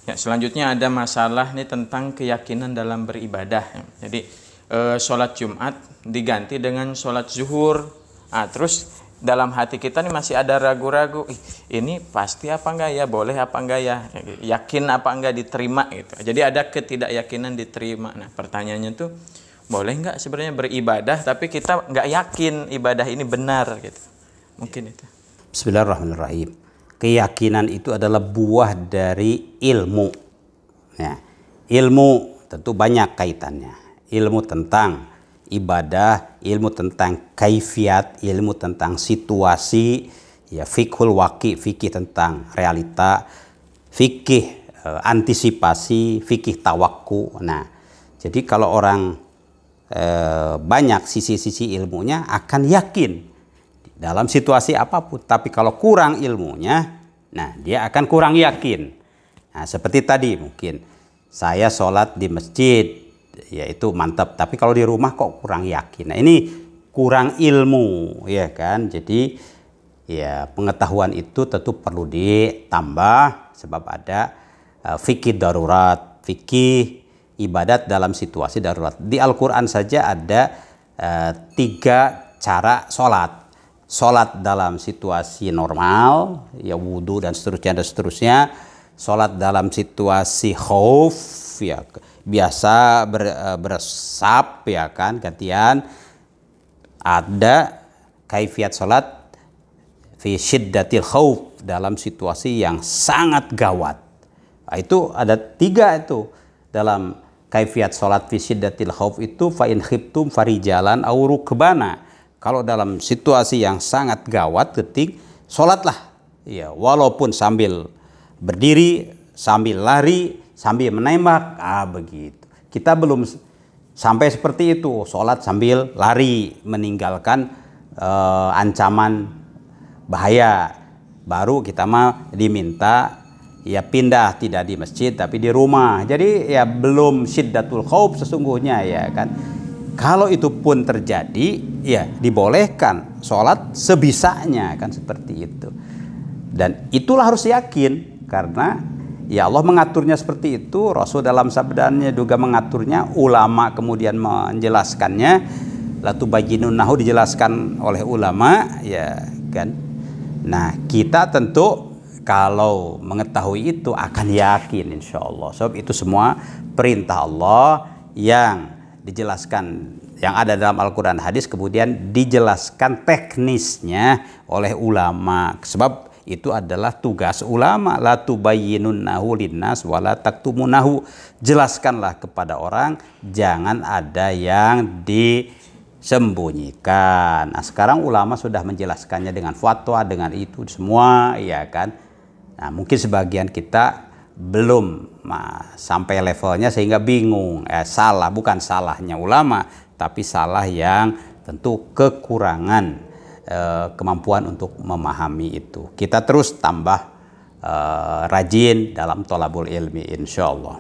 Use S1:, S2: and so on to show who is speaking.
S1: Ya, selanjutnya ada masalah nih tentang keyakinan dalam beribadah. Jadi sholat Jumat diganti dengan sholat zuhur. Terus dalam hati kita nih masih ada ragu-ragu. Ini pasti apa enggak ya? Boleh apa enggak ya? Yakin apa enggak diterima gitu. Jadi ada ketidakyakinan diterima. Nah, pertanyaannya tuh boleh enggak sebenarnya beribadah tapi kita enggak yakin ibadah ini benar gitu. Mungkin itu.
S2: Bismillahirrahmanirrahim. Keyakinan itu adalah buah dari ilmu. Ya, ilmu tentu banyak kaitannya. Ilmu tentang ibadah, ilmu tentang kaifiat, ilmu tentang situasi, ya fiqhul waqi, fikih tentang realita, fikih antisipasi, fikih tawakku. Nah, jadi kalau orang banyak sisi-sisi ilmunya akan yakin dalam situasi apapun. Tapi kalau kurang ilmunya, nah dia akan kurang yakin. Nah, seperti tadi mungkin saya sholat di masjid, ya itu mantap. Tapi kalau di rumah kok kurang yakin. Nah, ini kurang ilmu, ya kan. Jadi ya pengetahuan itu tentu perlu ditambah sebab ada fikih darurat, fikih ibadat dalam situasi darurat. Di Al-Quran saja ada 3 cara sholat. Sholat dalam situasi normal, ya wudhu dan seterusnya. Sholat dalam situasi khauf, ya biasa bersab, ya kan, gantian. Ada kaifiat sholat fi syiddatil khauf, dalam situasi yang sangat gawat. Nah, itu ada 3 itu dalam kaifiat sholat fi syiddatil khauf itu, fa in khiftum farijalan aw rukbana. Kalau dalam situasi yang sangat gawat, ketik sholatlah, ya walaupun sambil berdiri, sambil lari, sambil menembak, begitu. Kita belum sampai seperti itu, sholat sambil lari, meninggalkan ancaman bahaya. Baru kita mah diminta ya pindah, tidak di masjid tapi di rumah. Jadi ya belum syiddatul khauf sesungguhnya, ya kan. Kalau itu pun terjadi, ya dibolehkan sholat sebisanya, kan seperti itu. Dan itulah harus yakin, karena ya Allah mengaturnya seperti itu. Rasul dalam sabdanya juga mengaturnya, ulama kemudian menjelaskannya. Latubayyinunnahu dijelaskan oleh ulama, ya kan. Nah, kita tentu kalau mengetahui itu akan yakin insya Allah. Sebab itu semua perintah Allah yang dijelaskan, yang ada dalam Al-Quran hadis, kemudian dijelaskan teknisnya oleh ulama. Sebab itu adalah tugas ulama. La tubayyinunnahu linnas wa la taktumunahu. Jelaskanlah kepada orang, jangan ada yang disembunyikan. Nah, sekarang ulama sudah menjelaskannya dengan fatwa, dengan itu semua, ya kan. Nah, mungkin sebagian kita belum sampai levelnya sehingga bingung. Salah, bukan salahnya ulama, tapi salah yang tentu kekurangan kemampuan untuk memahami itu. Kita terus tambah rajin dalam thalabul ilmi insyaallah.